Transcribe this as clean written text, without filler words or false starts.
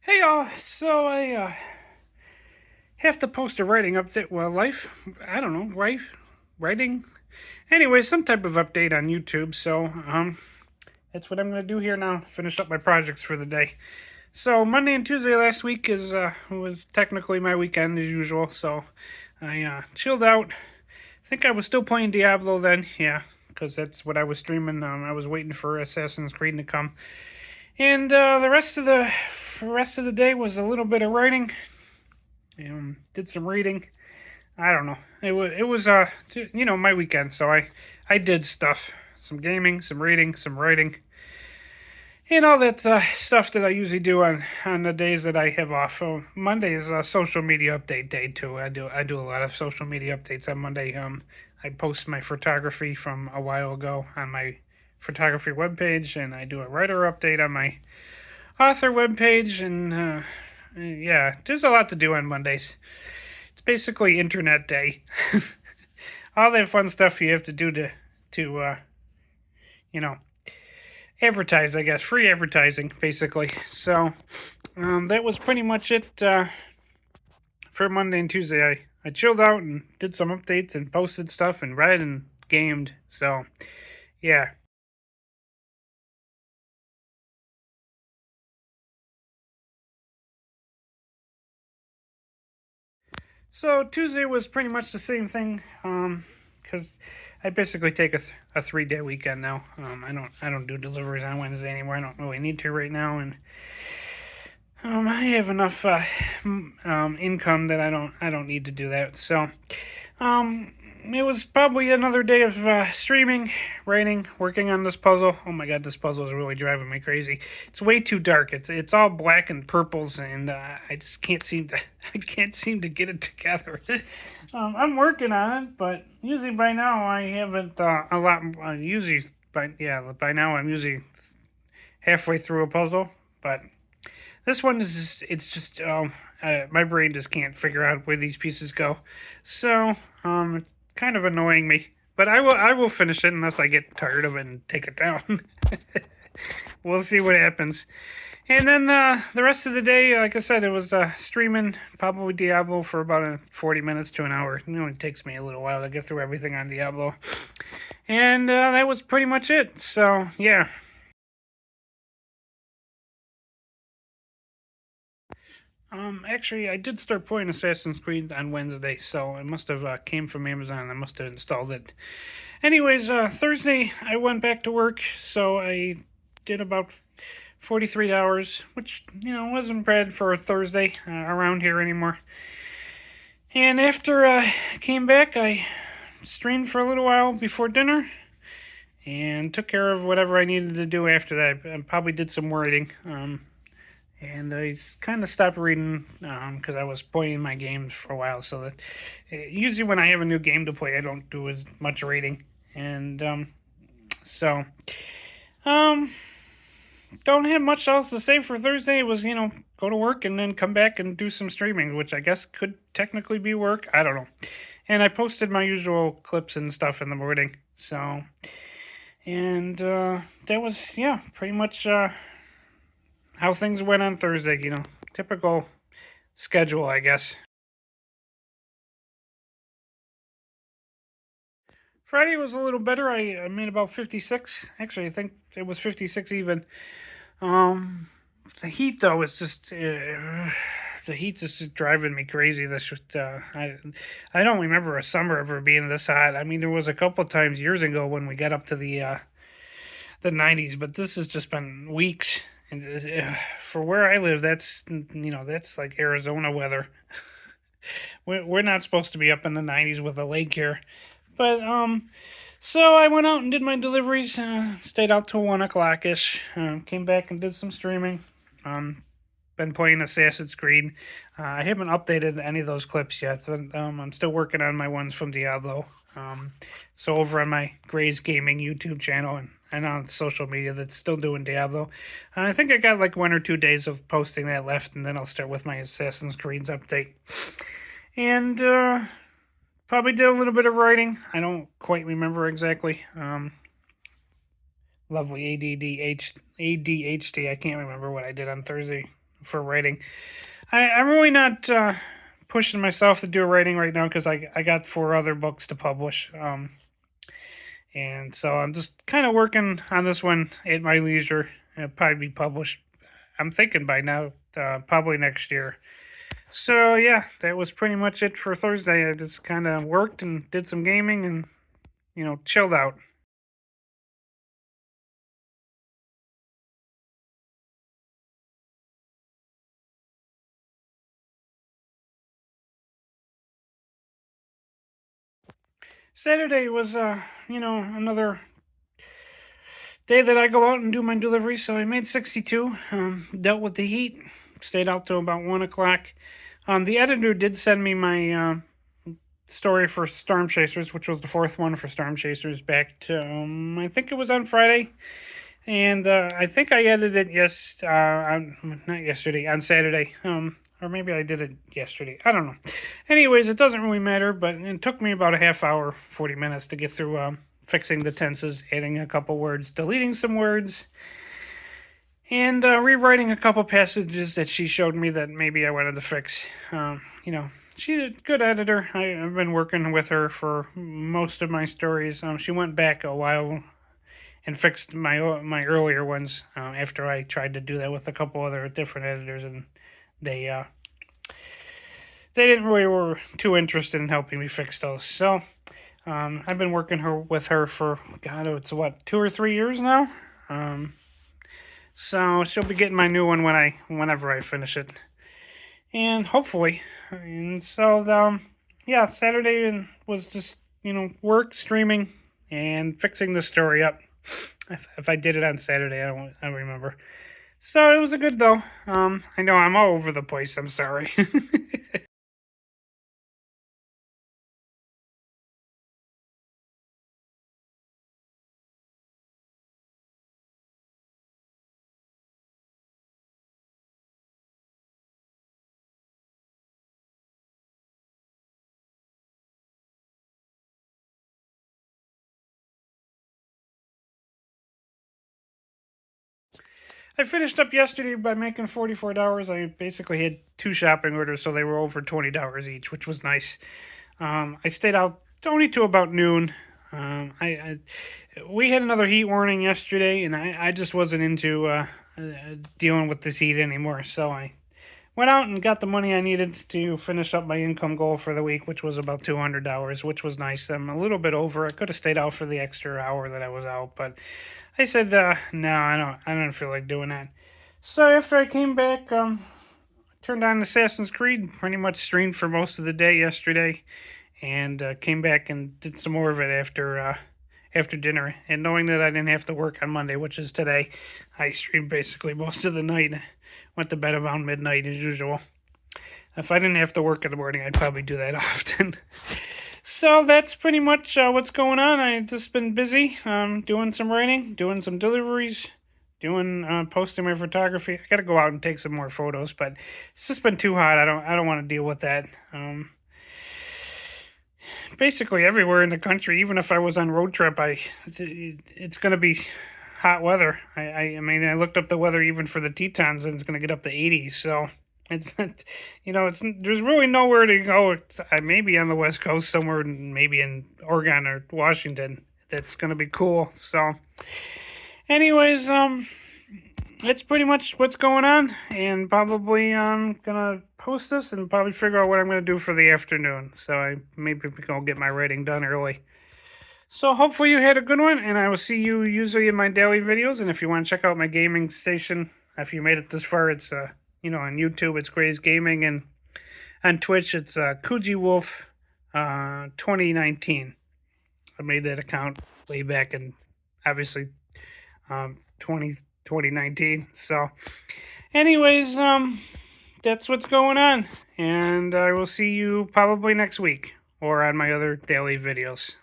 Hey y'all, so I have to post a writing update. Well, I don't know, writing. Anyway, some type of update on YouTube. So that's what I'm gonna do here now. Finish up my projects for the day. So Monday and Tuesday last week was technically my weekend as usual. So I chilled out. I think I was still playing Diablo then. Yeah, because that's what I was streaming. I was waiting for Assassin's Creed to come, and the rest of the day was a little bit of writing. Did some reading. I don't know. It was my weekend, so I did stuff, some gaming, some reading, some writing, and all that stuff that I usually do on the days that I have off. So Monday is a social media update day too. I do a lot of social media updates on Monday. I post my photography from a while ago on my photography webpage, and I do a writer update on my author webpage, and yeah, there's a lot to do on Mondays. It's basically internet day. All that fun stuff you have to do to you know advertise, I guess, free advertising basically. So that was pretty much it for Monday and Tuesday. I chilled out and did some updates and posted stuff and read and gamed. So yeah. So Tuesday was pretty much the same thing. Because I basically take a 3 day weekend now. I don't do deliveries on Wednesday anymore. I don't really need to right now, and I have enough income that I don't need to do that. So it was probably another day of streaming, writing, working on this puzzle. Oh my god, this puzzle is really driving me crazy. It's way too dark. It's all black and purples, and I just can't seem to I can't seem to get it together. I'm working on it, but usually by now I haven't a lot. Usually by now I'm usually halfway through a puzzle, but this one is just my brain just can't figure out where these pieces go. So it's kind of annoying me. But I will finish it unless I get tired of it and take it down. We'll see what happens. And then the rest of the day, like I said, it was streaming probably Diablo for about 40 minutes to an hour. It only takes me a little while to get through everything on Diablo. And that was pretty much it. So, yeah. Actually, I did start playing Assassin's Creed on Wednesday, so it must have came from Amazon. I must have installed it. Anyways, Thursday I went back to work, so I did about 43 hours, which wasn't bad for a Thursday around here anymore. And after I came back, I streamed for a little while before dinner and took care of whatever I needed to do after that. I probably did some writing. And I kind of stopped reading because I was playing my games for a while. So that usually when I have a new game to play, I don't do as much reading, and so um, don't have much else to say for Thursday. It was go to work and then come back and do some streaming, which I guess could technically be work. I don't know. And I posted my usual clips and stuff in the morning. So and that was pretty much. How things went on Thursday, typical schedule, I guess. Friday was a little better. I made about 56. Actually, I think it was 56 even. Um, the heat though is just the heat is just driving me crazy. I don't remember a summer ever being this hot. I mean, there was a couple times years ago when we got up to the 90s, but this has just been weeks. And for where I live, that's like Arizona weather. We're not supposed to be up in the 90s with a lake here, but so I went out and did my deliveries. Stayed out till 1 o'clock ish. Came back and did some streaming. Been playing Assassin's Creed. I haven't updated any of those clips yet, but I'm still working on my ones from Diablo. So over on my Gray's Gaming YouTube channel and on social media that's still doing Diablo. I think I got like 1 or 2 days of posting that left, and then I'll start with my Assassin's Creed's update. And probably did a little bit of writing. I don't quite remember exactly. Lovely ADHD. I can't remember what I did on Thursday. for writing. I'm really not pushing myself to do writing right now because I got 4 other books to publish. And so I'm just kind of working on this one at my leisure. It'll probably be published, I'm thinking by now, probably next year. So yeah, that was pretty much it for Thursday. I just kind of worked and did some gaming and, chilled out. Saturday was, another day that I go out and do my delivery. So I made 62, dealt with the heat, stayed out till about 1 o'clock. The editor did send me my story for Storm Chasers, which was the 4th one for Storm Chasers, back to, I think it was on Friday. And I think I edited it not yesterday, on Saturday. Or maybe I did it yesterday. I don't know. Anyways, it doesn't really matter, but it took me about a half hour, 40 minutes to get through fixing the tenses, adding a couple words, deleting some words, and rewriting a couple passages that she showed me that maybe I wanted to fix. She's a good editor. I've been working with her for most of my stories. She went back a while and fixed my earlier ones after I tried to do that with a couple other different editors, and they didn't really were too interested in helping me fix those. So I've been working with her for it's what, 2 or 3 years now. So she'll be getting my new one whenever I finish it, and hopefully. And so yeah, Saturday was just work, streaming, and fixing the story up. If I did it on Saturday, I don't remember. So it was a good though. I know I'm all over the place. I'm sorry. I finished up yesterday by making $44. I basically had 2 shopping orders, so they were over $20 each, which was nice. I stayed out only to about noon. We had another heat warning yesterday, and I just wasn't into dealing with this heat anymore. So I went out and got the money I needed to finish up my income goal for the week, which was about $200, which was nice. I'm a little bit over. I could have stayed out for the extra hour that I was out, but I said, no, I don't feel like doing that. So after I came back, turned on Assassin's Creed, pretty much streamed for most of the day yesterday, and came back and did some more of it after dinner. And knowing that I didn't have to work on Monday, which is today, I streamed basically most of the night. Went to bed around midnight as usual. If I didn't have to work in the morning, I'd probably do that often. So that's pretty much what's going on. I've just been busy doing some writing, doing some deliveries, posting my photography. I got to go out and take some more photos, but it's just been too hot. I don't want to deal with that. Basically everywhere in the country, even if I was on road trip, it's going to be hot weather. I mean, I looked up the weather even for the Tetons, and it's going to get up to 80. So it's there's really nowhere to go. Maybe on the West Coast somewhere, maybe in Oregon or Washington. That's going to be cool. So, anyways, that's pretty much what's going on, and probably gonna post this and probably figure out what I'm gonna do for the afternoon. So I maybe gonna get my writing done early. So hopefully you had a good one, and I will see you usually in my daily videos. And if you want to check out my gaming station, if you made it this far, it's on YouTube it's Gray's Gaming, and on Twitch it's Kuji Wolf 2019. I made that account way back in obviously 2019. So anyways, that's what's going on, and I will see you probably next week or on my other daily videos.